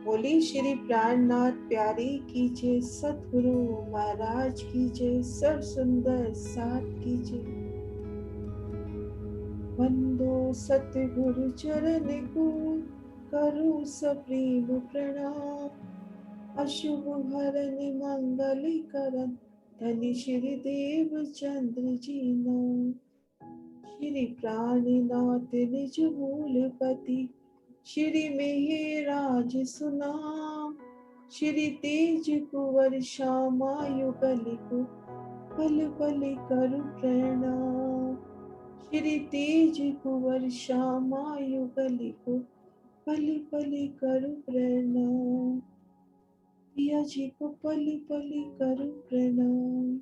बोली श्री प्राणनाथ प्यारी की जय, सतगुरु महाराज की जय, सब सुंदर साथ की जय। वंदो सतगुरु चरण को, करो सप्रेम प्रणाम। अशुभ हरन मंगल करन, धनि श्री देव चंद्र जी नाम। श्री प्राणनाथ निज मूलपति, श्री मेहराज सुनाम। श्री तेज कुंवर श्यामा युगल को, पल पल करु प्रणाम। श्री तेज कुंवर श्यामा युगल को, पल पल करु प्रणाम। पिया जी को पल पल करु प्रणाम।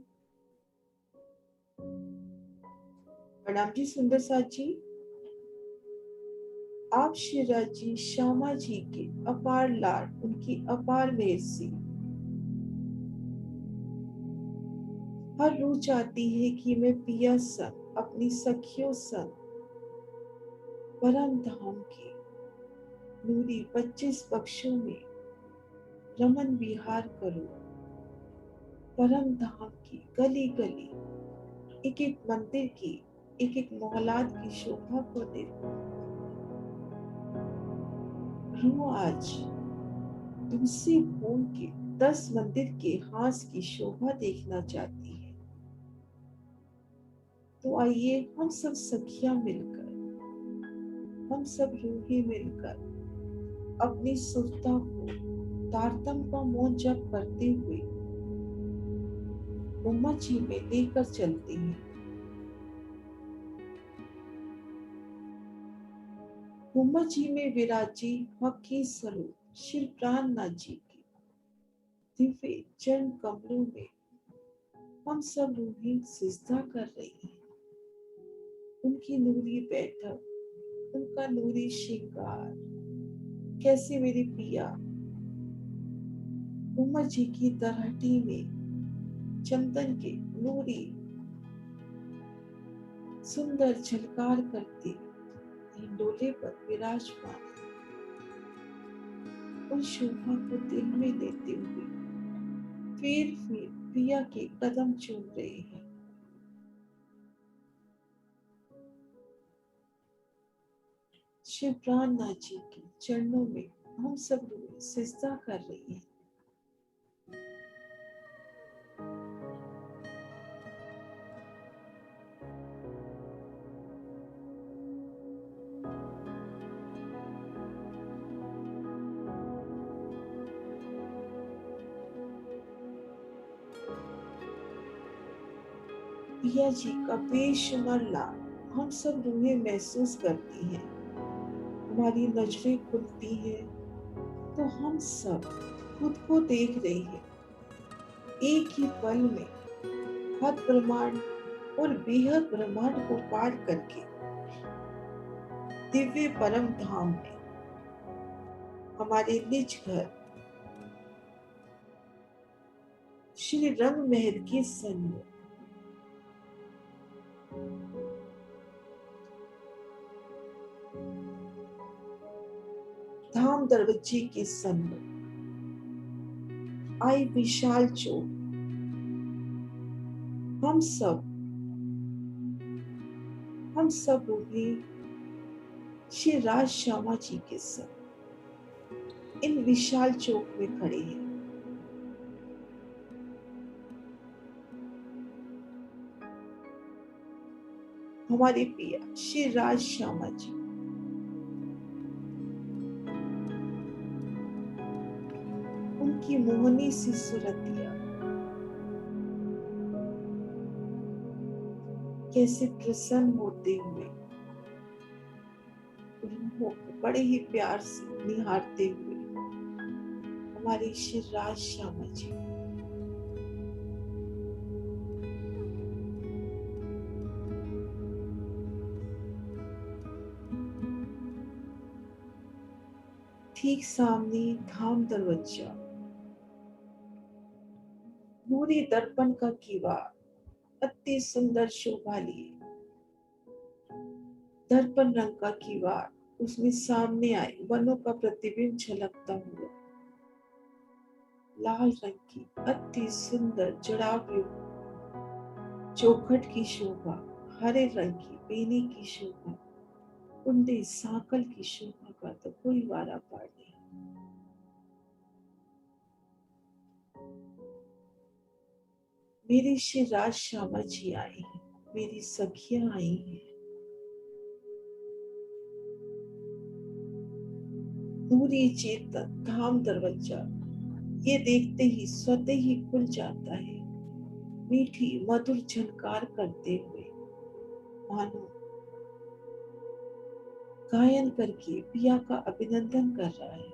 प्रणाम जी सुंदर साथ जी। आप श्री राज जी श्यामा जी के अपार लाड, उनकी अपार मेहर से हर रोज चाहती है कि मैं पिया संग, अपनी सखियों संग परम धाम के नूरी 25 पक्षों में रमन विहार करूं। परम धाम की गली गली, एक एक मंदिर की, एक एक मोहल्लात की शोभा को देखूं। रूह आज तुमसे भूल के 10 मंदिर के हास की शोभा देखना चाहती है। तो आइए हम सब सखियां मिलकर, हम सब रूही मिलकर अपनी सुरता को तारतम का मौन जप करते हुए उम्मा जी में लेकर चलते हैं। उम्मा जी में विराजी हकी स्वरूप श्री प्राणनाथ जी की दिव्य चरण कमलों में हम सब रूही सिजदा कर रही हैं। उनकी नूरी बैठक, उनका नूरी श्रृंगार, कैसे मेरे पिया उम्मा जी की तरहटी में चंदन के नूरी सुंदर झलकार करते हिंडोले पर विराजमान, उन शोभा को दिल में लेते हुए फिर पिया के कदम चूम रहे हैं। शिव प्राणनाथ जी के चरणों में हम सब लोग सिजदा कर रही हैं। पिया जी का बेशुमार लाड हम सब रूहें महसूस करती हैं। हमारी नजरें खुलती हैं तो हम सब खुद को देख रहे हैं। एक ही पल में हद ब्रह्मांड और बेहद ब्रह्मांड को पार करके दिव्य परम धाम में हमारे निज घर श्री रंग महल के सन्मुख धाम दरवाजे के सन्मुख आई विशाल चौक हम सब रूही श्री राज श्यामा जी के संग इन विशाल चौक में खड़े हैं। हमारे पिया श्री राज श्यामा जी उनकी मोहनी सी सूरतिया कैसे प्रसन्न होते हुए रूहों को बड़े ही प्यार से निहारते हुए हमारे श्री राज श्यामा जी ठीक सामने धाम दरवाजा, नूरी दर्पण का किवाड़ अति सुंदर शोभा लिए। दर्पण रंग का किवाड़, उसमें सामने आए वनों का प्रतिबिंब झलकता हुआ लाल रंग की अति सुंदर जड़ाव चौखट की शोभा, हरे रंग की बेनी की शोभा, कुंडे साकल की शोभा का तो कोई वारा पार नहीं। मेरे श्री राज श्यामा जी आए हैं, मेरी सखियां आई हैं। नूरी चेतन धाम दरवाजा ये देखते ही स्वतः ही खुल जाता है, मीठी मधुर झनकार करते हुए, मानो गायन करके पिया का अभिनंदन कर रहा है।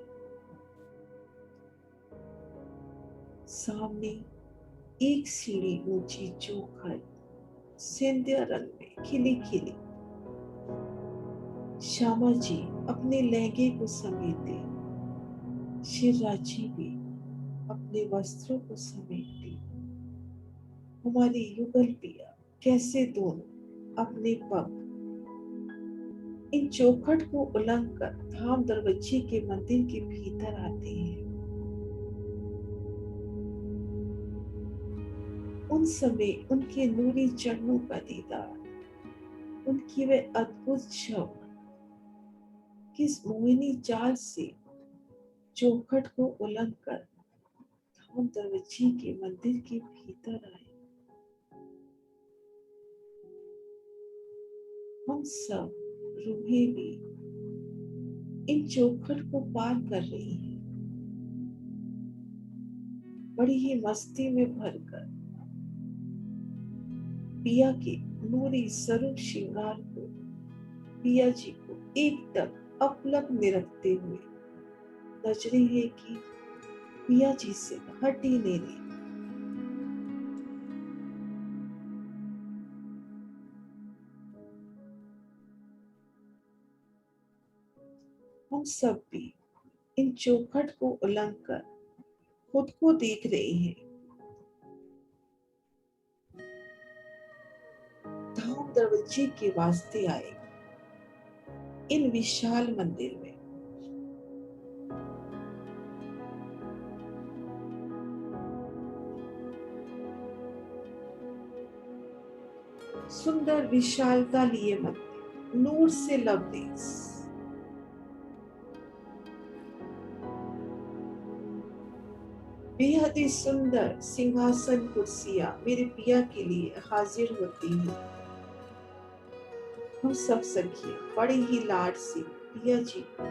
सामने एक सीढ़ी ऊंची चौखट सिंधिया रंग में खिली खिली, श्यामा जी अपने लहंगे को समेटे, शिवराज जी भी अपने वस्त्रों को समेटते, हमारी युगल पिया कैसे दोनों अपने पग इन चौखट को उलंघ कर धाम दरवाजे के मंदिर के भीतर आते हैं। उन समय उनके नूरी चरणों का दीदार, उनकी वह अद्भुत छवि किस मोहिनी चाल से चौखट को उलंघ कर धाम दरवाजे के मंदिर के भीतर आए। हम सब रूहें भी इन चौखट को पार कर रही हैं, बड़ी ही मस्ती में भरकर पिया के नूरी स्वरूप श्रृंगार को, पिया जी को एकदम अपलक निरखते हुए, नजरें है कि पिया जी से हट ही नहीं रही। हम सब भी इन चौखट को उलंघ कर खुद को देख रहे हैं। धाम दरवाजे के वास्ते आए इन विशाल मंदिर में सुंदर विशालता लिए मंदिर, नूर से लबरेज, बेहद ही सुंदर सिंहासन कुर्सियां मेरे पिया के लिए हाजिर होती हैं। हम सब सखियां बड़े ही लाड से पिया जी को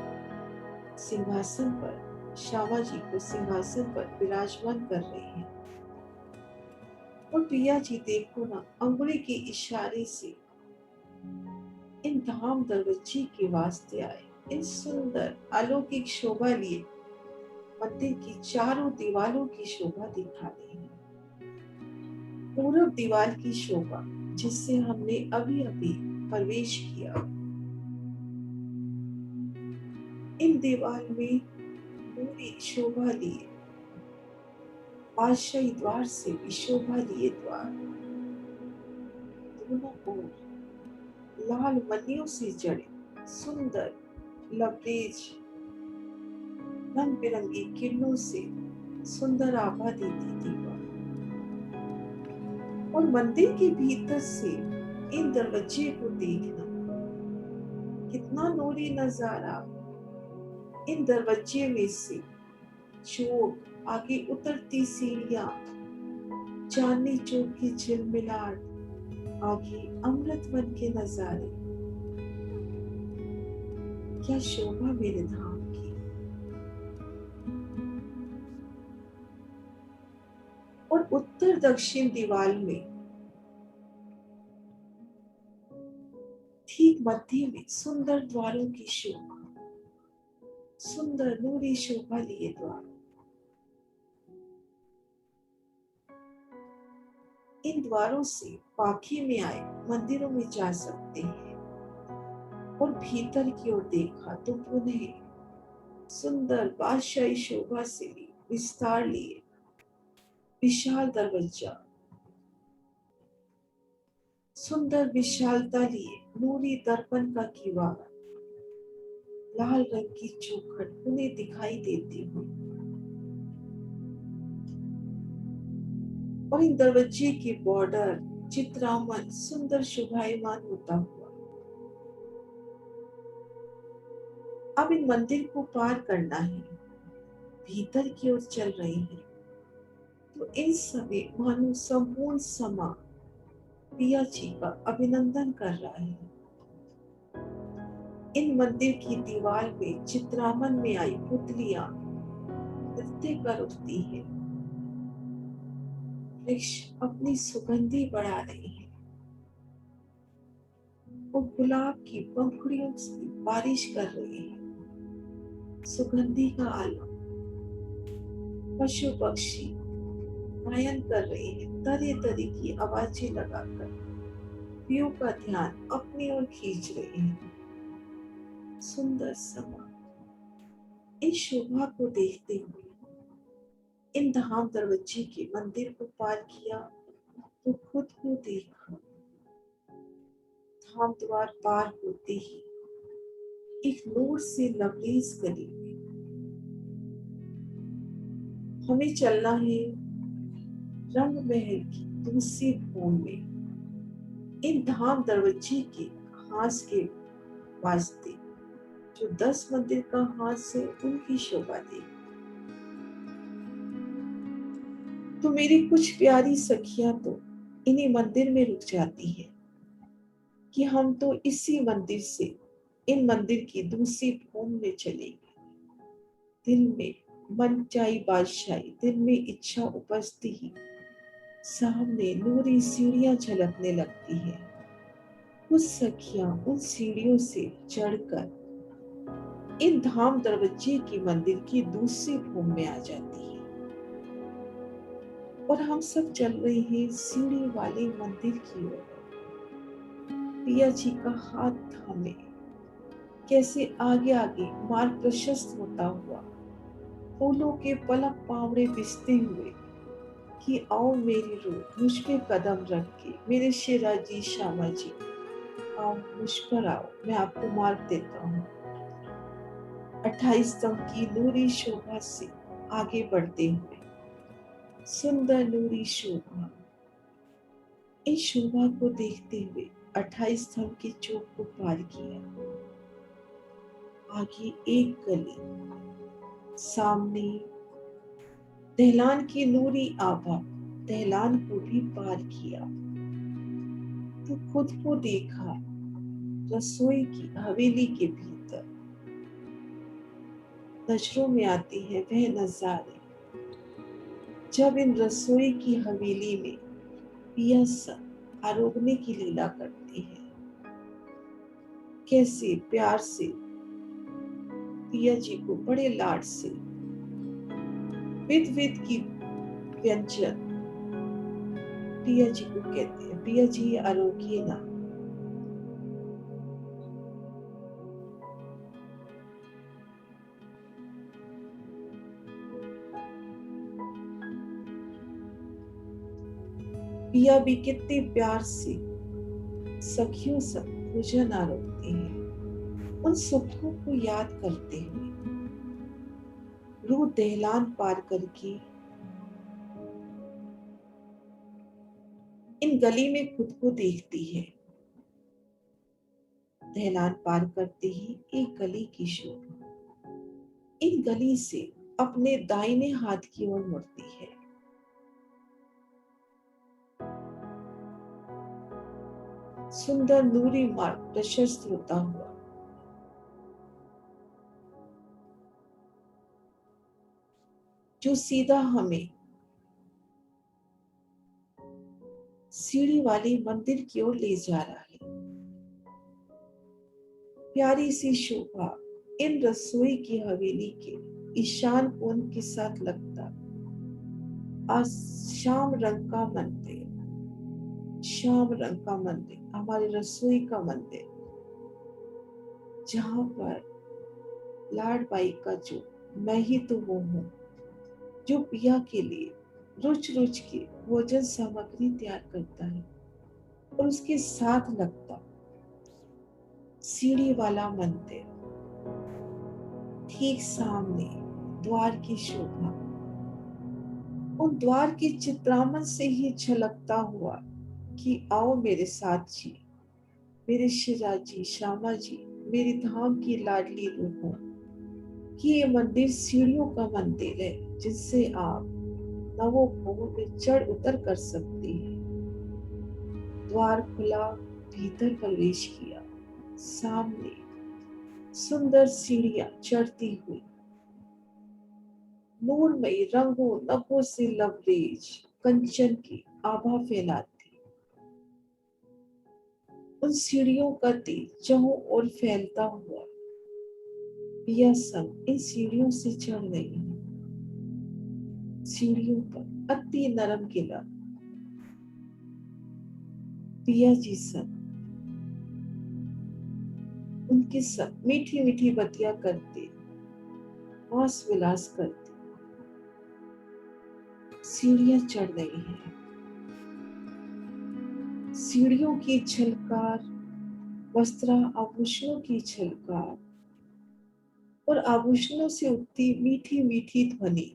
सिंहासन पर, श्यामा जी को सिंहासन पर विराजमान कर रहे हैं। और पिया जी देखो ना, अंगुली के इशारे से इन धाम दरवाजे के वास्ते आए, इन सुंदर अलौकिक शोभा लिए मंदिर की चारों दीवारों की शोभा दिखा रहे हैं। पूर्व दीवार की शोभा जिससे हमने अभी अभी प्रवेश किया, इन दीवार में पूरी शोभा लिए, बादशाही द्वार से भी शोभा लिए द्वार, दोनों ओर लाल मनियों से जड़े सुंदर लबरेज रंग बिरंगी किरणों से सुंदर आभा देती दीवार, और मंदिर के भीतर से इन दरवाजे को देखना कितना नूरी नजारा। इन दरवाजे में से चौक, आगे उतरती सीढ़ियां, चांदनी चौक की झिलमिलाहट, आगे अमृत वन के नजारे, क्या शोभा मेरे धाम की। और उत्तर दक्षिण दीवार में ठीक मध्य में सुंदर द्वारों की शोभा, सुंदर नूरी शोभा लिए द्वार, इन द्वारों से पाखी में आए मंदिरों में जा सकते हैं। और भीतर की ओर देखा तो पुनः सुंदर बादशाही शोभा से विस्तार लिए विशाल दरवाजा, सुंदर विशालता लिए नूरी दर्पण का किवाड़, लाल रंग की चौखट उन्हें दिखाई देती हुई, और इन दरवाजे के बॉर्डर चित्रामन सुंदर शोभायमान होता हुआ अब इन मंदिर को पार करना है, भीतर की ओर चल रहे हैं। तो इन समय मानो संपूर्ण समा पिया जी का अभिनंदन कर रहा है। इन मंदिर की दीवार में चित्रामन में आई पुतलियां नृत्य कर उठती है। वृक्ष अपनी सुगंधी बढ़ा रहे हैं और गुलाब की पंखुड़ियों से बारिश कर रहे हैं। सुगंधी का आलम, पशु पक्षी गायन कर रहे हैं, तरह तरह की आवाजें लगाकर व्यू का ध्यान अपनी ओर खींच रहे हैं। सुंदर समा इस शोभा को देखते हुए इन धाम दरवाजे के मंदिर को पार किया तो खुद को देखा। धाम द्वार पार होते ही एक नूर से लबरेज गली में हमें चलना है रंग महल की दूसरी भूमि में। इन धाम दरवाजे के हास के वास्ते जो 10 मंदिर का हास है उनकी शोभा देख तो मेरी कुछ प्यारी सखियां तो इन्हीं मंदिर में रुक जाती है कि हम तो इसी मंदिर से इन मंदिर की दूसरी भूमि में चलेंगे। दिल में मन चाही बादशाही, दिल में इच्छा उपजती ही सामने नूरी सीढ़ियां झलकने लगती है। कुछ सखियां उन सीढ़ियों से चढ़कर इन धाम दरवाजे की मंदिर की दूसरी भूमि में आ जाती है और हम सब चल रहे हैं सीढ़ी वाले मंदिर की ओर। पिया जी का हाथ थामे कैसे आगे आगे मार्ग प्रशस्त होता हुआ फूलों के पलक पावड़े बिछते हुए कि आओ मेरी रूह मुझ पे कदम रख के, मेरे शेरा जी श्यामा जी आओ मुझ पर आओ, मैं आपको मार्ग देता हूँ। 28 स्तंभ की नूरी शोभा से आगे बढ़ते हुए सुंदर नूरी शोभा, इस शोभा को देखते हुए 28 स्तंभ की चौक को पार किया। आगे एक गली, सामने दहलान की नूरी आभा, दहलान को भी पार किया तो खुद को देखा रसोई की हवेली के भीतर। नजरों में आते हैं वह नजारे जब इन रसोई की हवेली में पिया आरोगने की लीला करते हैं। कैसे प्यार से पिया जी को बड़े लाड से विध विध की व्यंजन पिया जी को कहते हैं, पिया जी आरोग्य ना। पिया भी कितने प्यार से सखियों सब भोजन आरोगते हैं। उन सुखों को याद करते हुए रूह दहलान पार करके इन गली में खुद को देखती है। दहलान पार करते ही एक गली की शोभा इन गली से अपने दाहिने हाथ की ओर मुड़ती है। सुंदर नूरी मार्ग प्रशस्त होता हुआ जो सीधा हमें सीढ़ी वाली मंदिर की ओर ले जा रहा है। प्यारी सी शोभा इन रसोई की हवेली के ईशान कोण के साथ लगता आज श्याम रंग का मंदिर, श्याम रंग का मंदिर, हमारी रसोई का मंदिर, जहां पर लाड बाई का जो मैं ही तो वो हूँ जो पिया के लिए रुच रुच के भोजन सामग्री तैयार करता है और उसके साथ लगता सीढ़ी वाला मंदिर, ठीक सामने द्वार की शोभा उन द्वार की चित्रामन से ही झलकता हुआ कि आओ मेरे साथ जी, मेरे शिरा जी, श्यामा जी, मेरी धाम की लाडली रूहों, कि ये मंदिर सीढ़ियों का मंदिर है जिससे आप नवों भोगों में चढ़ उतर कर सकते हैं। द्वार खुला, भीतर प्रवेश किया। सामने सुंदर सीढ़ियां चढ़ती हुई नूरमयी रंगों नभों से लबरेज कंचन की आभा फैलाती। उन सीढ़ियों का तेज चहों ओर फैलता हुआ पिया सब इन सीढ़ियों से चढ़ रही है। सीढ़ियों पर अति नरम गिला पिया जी सब उनके सब मीठी मीठी बतिया करते, हास विलास करते सीढ़ियां चढ़ रही हैं। सीढ़ियों की झलकार, वस्त्रा आभूषणों की झलकार और आभूषणों से उठती मीठी मीठी ध्वनि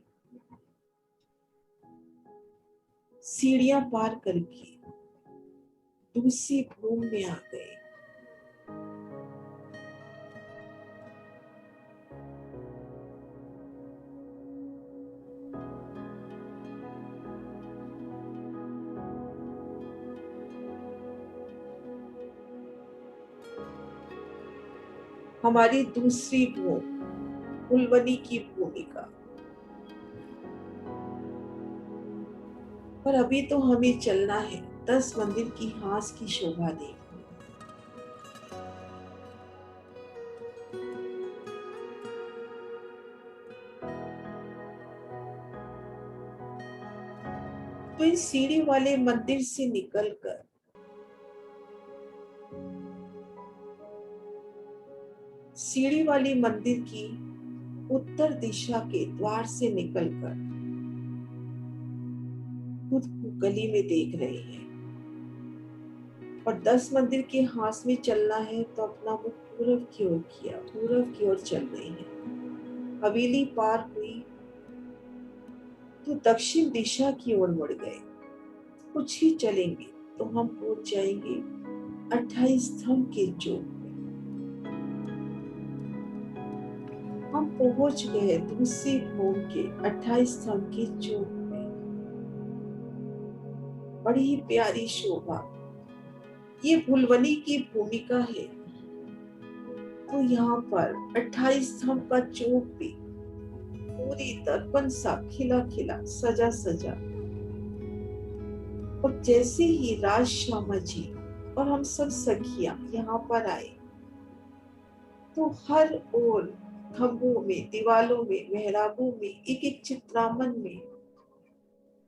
सीढ़ियां पार करके दूसरी भूमि में आ गए। हमारी दूसरी भूमि फुलवनी की भूमिका। पर अभी तो हमें चलना है 10 मंदिर की हास की शोभा देखने। तो इस सीढ़ी वाले मंदिर से निकलकर सीढ़ी वाली मंदिर की उत्तर दिशा के द्वार से निकलकर खुद को गली में देख रहे हैं और 10 मंदिर के हास में चलना है तो अपना मुख पूरब की ओर किया, पूरब की ओर चल रहे हैं। हवेली पार हुई तो दक्षिण दिशा की ओर मुड़ गए। कुछ ही चलेंगे तो हम पहुंच जाएंगे 28 स्तंभ के चौक में। हम पहुंच गए दूसरी भूमि के 28 स्तंभ के चौक में। बड़ी ही प्यारी शोभा, ये फुलवनी की भूमिका है। तो यहाँ पर 28 स्तंभ का चौक भी पूरी दर्पण सा खिला खिला सजा सजा। और जैसे ही राज श्यामा जी और हम सब सखियां यहाँ पर आए तो हर ओर खंभों में, दीवालों में, मेहराबों में, एक एक चित्रामन में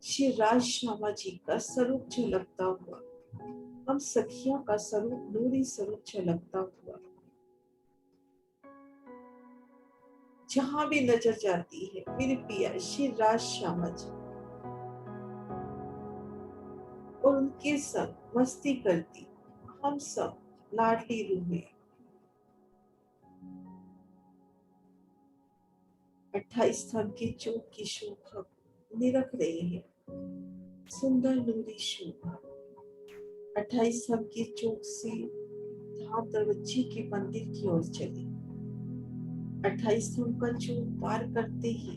श्री राज श्यामा जी का स्वरूप झलकता हुआ, हम सखियों का स्वरूप, नूरी स्वरूप झलकता हुआ जहां भी नजर जाती है मेरे पिया श्री राज श्यामा जी और उनके संग मस्ती करती हम सब लाडली रूहें। 28 स्तंभ के चौक की शोभा निरख रहे हैं, सुंदर नूरी शोभा। 28 स्तंभ के चौक से धाम दरवाजे के मंदिर की ओर चली। 28 स्तंभ का चौक पार करते ही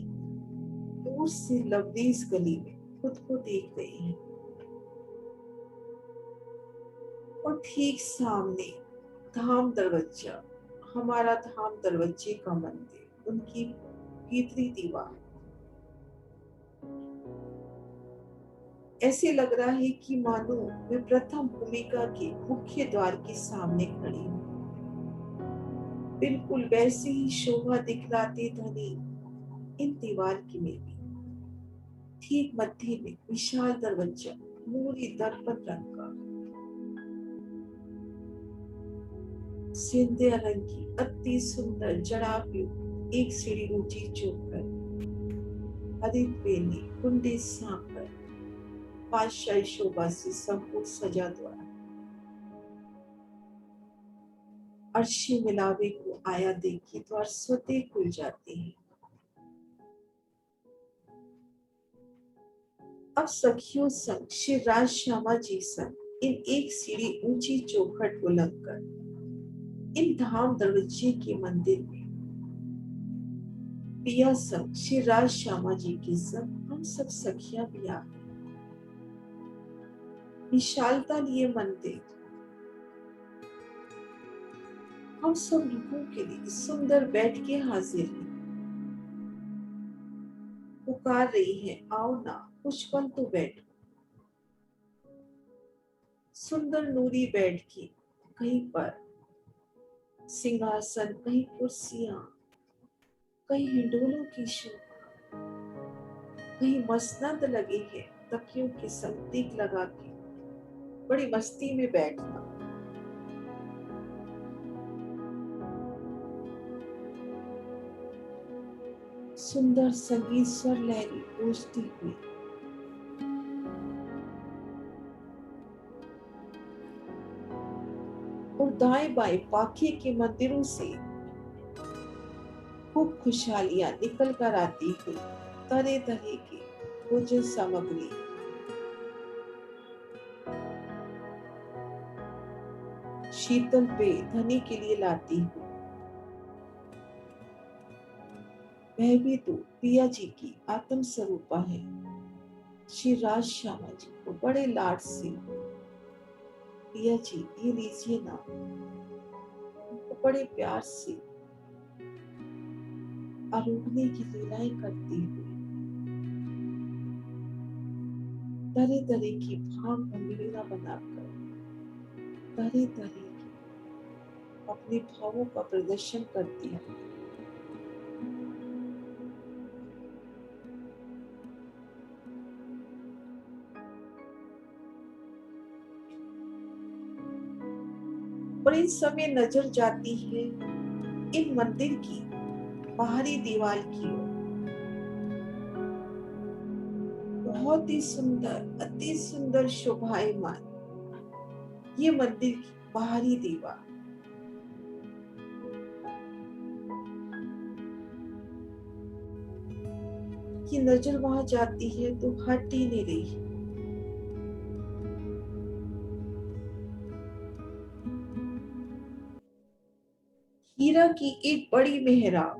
दूर से लवरेज गली में खुद को देख रहे हैं और ठीक सामने धाम दरवाजा, हमारा धाम दरवाजे का मंदिर, उनकी भीतरी दीवार। ऐसे लग रहा है कि मानो मैं प्रथम भूमिका के मुख्य द्वार के सामने खड़ी हूँ। बिल्कुल वैसे ही शोभा दिखलाते धनी इन दीवार की में भी। ठीक मध्य में विशाल दरवाजा, नूरी दर्पण रंग का, सिंधिया रंग की अति सुंदर जड़ावयुक्त एक सीढ़ी ऊंची चौकर, हरित बेली कुंडी सांकर, बादशाही शोभा से संपूर्ण सजा द्वार। अर्शी मिलावे को आया देखी द्वार स्वतः खुल जाते हैं। अब सखियों संग श्री राज श्यामा जी संग इन एक सीढ़ी ऊंची चौखट बुलंद कर इन धाम दरवाजे के मंदिर में पिया संग श्री राज श्यामा जी के संग हम सब सखियां भी आ गए। विशालता लिए मंदिर हम सब लोगों के लिए सुंदर बैठ के हाजिर है। पुकार रही है, आओ ना कुछ पल तो बैठो। सुंदर नूरी बेड की कहीं पर सिंहासन, कहीं कुर्सियां, कहीं हिंडोलों की शोभा, कहीं मसनद लगी है तकियों की संगतीक लगा के बड़ी मस्ती में बैठना। सुंदर संगीत स्वर लहरी गूंजती हुई और दाएं बाएं पाखे के मंदिरों से खूब खुशहालियां निकल कर आती हुई तरह तरह की भोजन सामग्री शीतल पेय धनी के लिए लाती हुई। वह भी तो पिया जी की आत्म स्वरूपा है। श्री राज श्यामा जी को बड़े लाड से, पिया जी ये लीजिए ना, उनको बड़े प्यार से आरोगने की लीलाएं करती हुई तरह तरह की भाव भंगिमा बनाकर तरह तरह की अपने भावों का प्रदर्शन करती है। और इन समय नजर जाती है इन मंदिर की बाहरी दीवार की ओर। बहुत ही सुंदर, अति सुंदर शोभायमान ये मंदिर की बाहरी दीवार। की नजर वहां जाती है तो हट ही नहीं रही। हीरा की एक बड़ी मेहराब,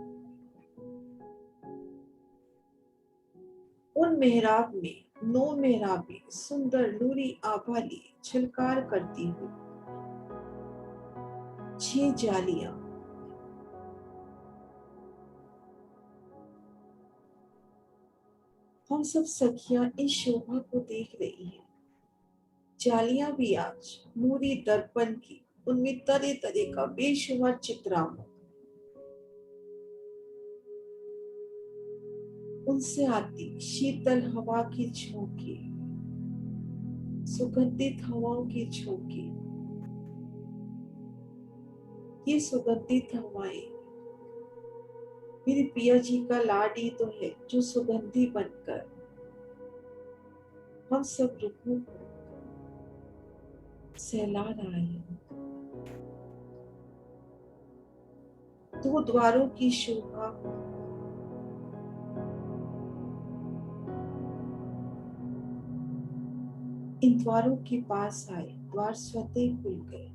उन मेहराब में 9 मेहराबें सुंदर नूरी आभा लिए छलकार करती हुई, 6 जालियां हम सब सखियां इस शोभा को देख रही हैं। जालियां भी आज नूरी दर्पण की, उनमें तरह तरह का बेशुमार चित्रांकन, उनसे आती शीतल हवा की झोंके, सुगंधित हवाओं की झोंके। ये सुगंधित हवाएं मेरे पिया जी का लाडी तो है जो सुगंधी बनकर हम सब रुखों को सहला रहा है। 2 द्वारों की शोभा इन द्वारों के पास आए, द्वार स्वतः खुल गए।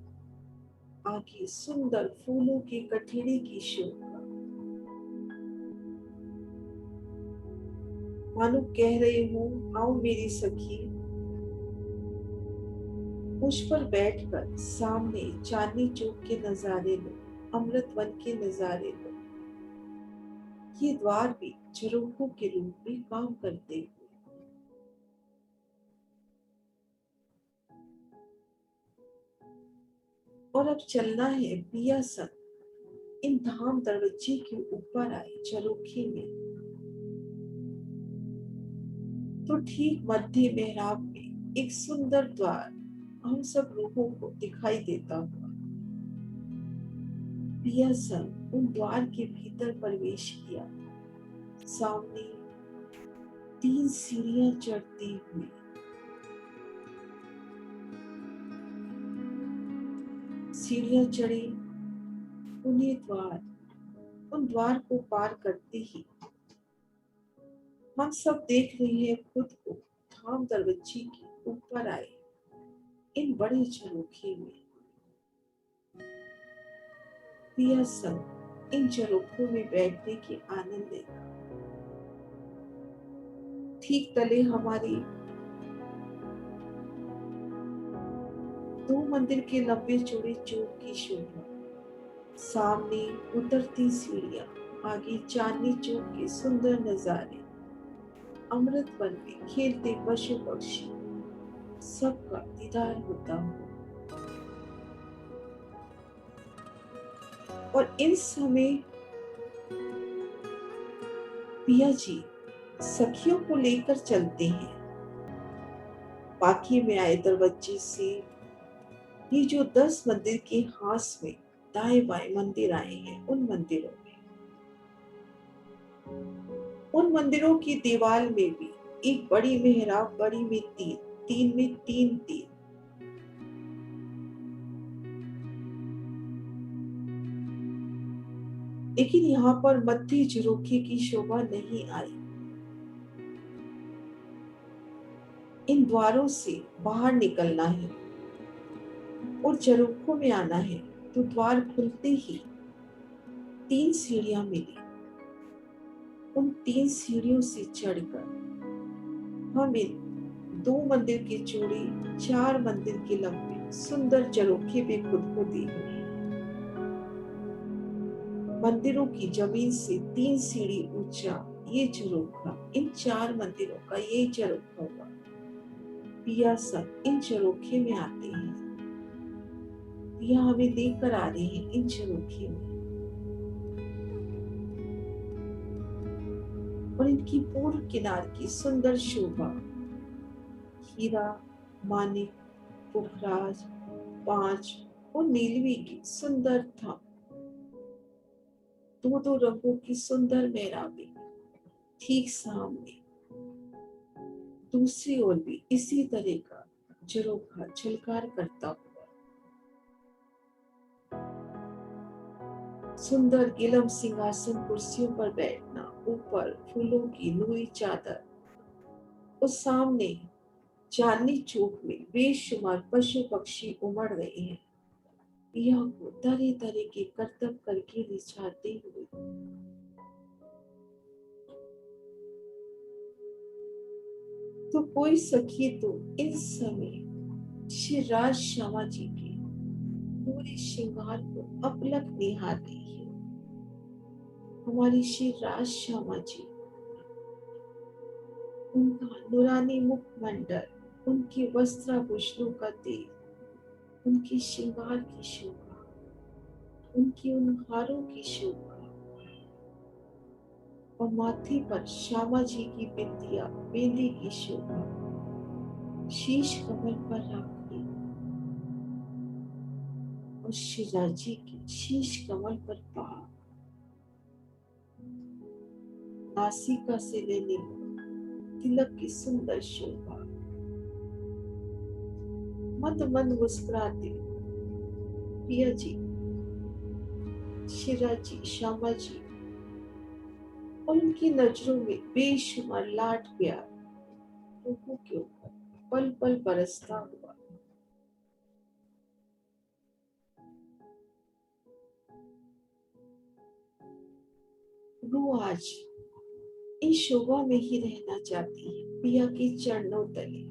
आगे सुंदर फूलों की कठेरे की शोभा, मानो कह रहे हो, आओ मेरी सखी, मुझ पर बैठकर सामने चांदनी चौक के नजारे लो, अमृत वन के नजारे लो। ये द्वार भी झरोखों के रूप में काम करते हुए। और अब चलना है पिया संग इन धाम दरवाजे के ऊपर आए झरोखे में, तो ठीक मध्य मेहराब में एक सुंदर द्वार हम सब लोगों को दिखाई देता हुआ। पिया संग उन द्वार के भीतर प्रवेश किया। सामने 3 सीढ़ियां चढ़ती हुई सीढ़ियां चढ़ी, उन द्वार को पार करते ही हम सब देख रहे हैं खुद को धाम दरवाजे के ऊपर आए। इन बड़े झरोखे में पिया सब इन झरोखों में बैठने के आनंद लेगा। ठीक तले हमारी दो मंदिर के लंबे चौड़े चौक की शोभा, सामने उतरती सीढ़ियां, आगे चांदनी चौक के सुंदर नजारे, अमृत वन में खेलते पशु पक्षी, सबका दीदार होता हो। और इस समय पिया जी सखियों को लेकर चलते हैं। बाकी में आए दरवाजे से ये जो 10 मंदिर के हाथ में दाएं बाएं मंदिर आए हैं, उन मंदिरों की दीवार में भी एक बड़ी मेहराब, बड़ी में तीन, तीन में तीन तीन। लेकिन यहाँ पर मध्य झरोखे की शोभा नहीं आई। इन द्वारों से बाहर निकलना है और झरोखों में आना है तो द्वार खुलते ही 3 सीढ़ियां मिली। उन 3 सीढ़ियों से चढ़कर हम इन 2 मंदिर के चौड़े, 4 मंदिर के लंबे सुंदर झरोखे पे खुद को देख। मंदिरों की जमीन से 3 सीढ़ी ऊंचा ये झरोखा, इन 4 मंदिरों का ये झरोखा हुआ। पिया सब इन झरोखे में आते हैं। पिया हमें लेकर आ रहे हैं इन झरोखे में। और इनकी पूर्व किनार की सुंदर शोभा, हीरा, मानिक, पुखराज, पांच और नीलवी की सुंदर थम, 2 रंगों की सुंदर मेहराबें, ठीक सामने दूसरी ओर भी इसी तरह का झरोखा झलकार करता हुआ। सुंदर गिलम सिंहासन, कुर्सियों पर बैठना, ऊपर फूलों की नूरी चादर, उस सामने चांदनी चौक में बेशुमार पशु पक्षी उमड़ रहे हैं, पिया को तरह तरह के करतब करके रिझाते हुए। तो कोई सखी तो इस समय श्री राज श्यामा जी के पूरे श्रृंगार को अपलक निहार रही है। हमारी श्री राज श्यामा जी, उनका नूरानी मुखमंडल, उनके वस्त्राभूषणों का तेज, उनके श्रृंगार की शोभा, उनकी उन हारों की शोभा, और माथे पर श्यामा जी की बिंदिया, बेली की शोभा, शीश कमल पर राखी, और शिरा जी की शीश कमल पर पाग, नासिका से लेने तिलक की सुंदर शोभा, मंद मंद मुस्कुराते पिया जी, शिरा जी, श्यामा जी, और उनकी नजरों में बेशुमार लाड प्यार लोगों के ऊपर पल पल बरसता हुआ। वो आज इस शोभा में ही रहना चाहती है, पिया के चरणों तले,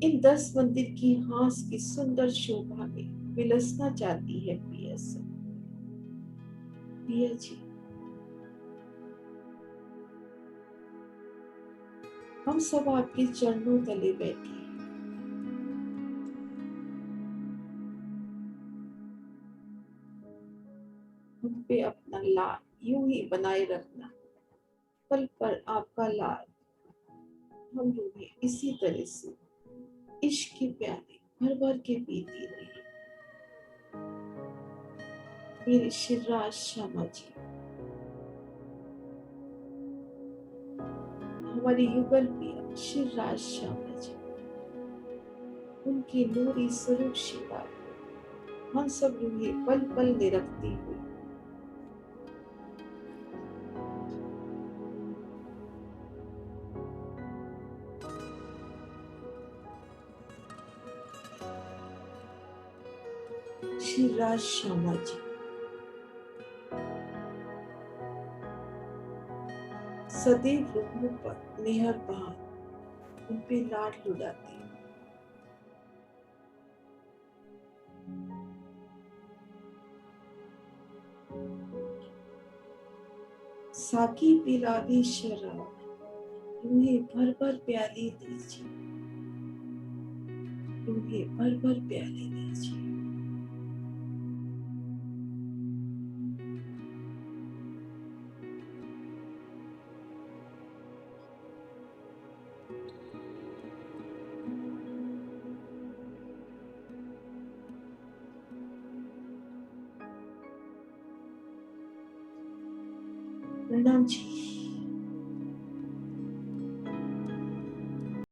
इन 10 मंदिर की हास की सुंदर शोभा में विलसना चाहती है पिया से। पिया जी, हम सब आपके चरणों तले बैठे हैं। हम पे अपना लाड यूं ही बनाए रखना, पल पर आपका लाड हम लोग इसी तरह से इश्क के प्याले भर भर के पीती रही। मेरे शिवराज श्यामा जी, हमारी युगल पिया शिवराज श्यामा जी, उनकी नूरी स्वरूप शिकार को हम सब रूहें पल पल निरखती हुई। श्री राज श्यामा जी सदैव लोगों पर मेहरबान, उन पे लाड लुटाते हैं। साकी पिलावे शराब, तुम्हें भर भर प्याले दीजिए, तुम्हें भर भर प्याले दीजिए। प्रणाम जी।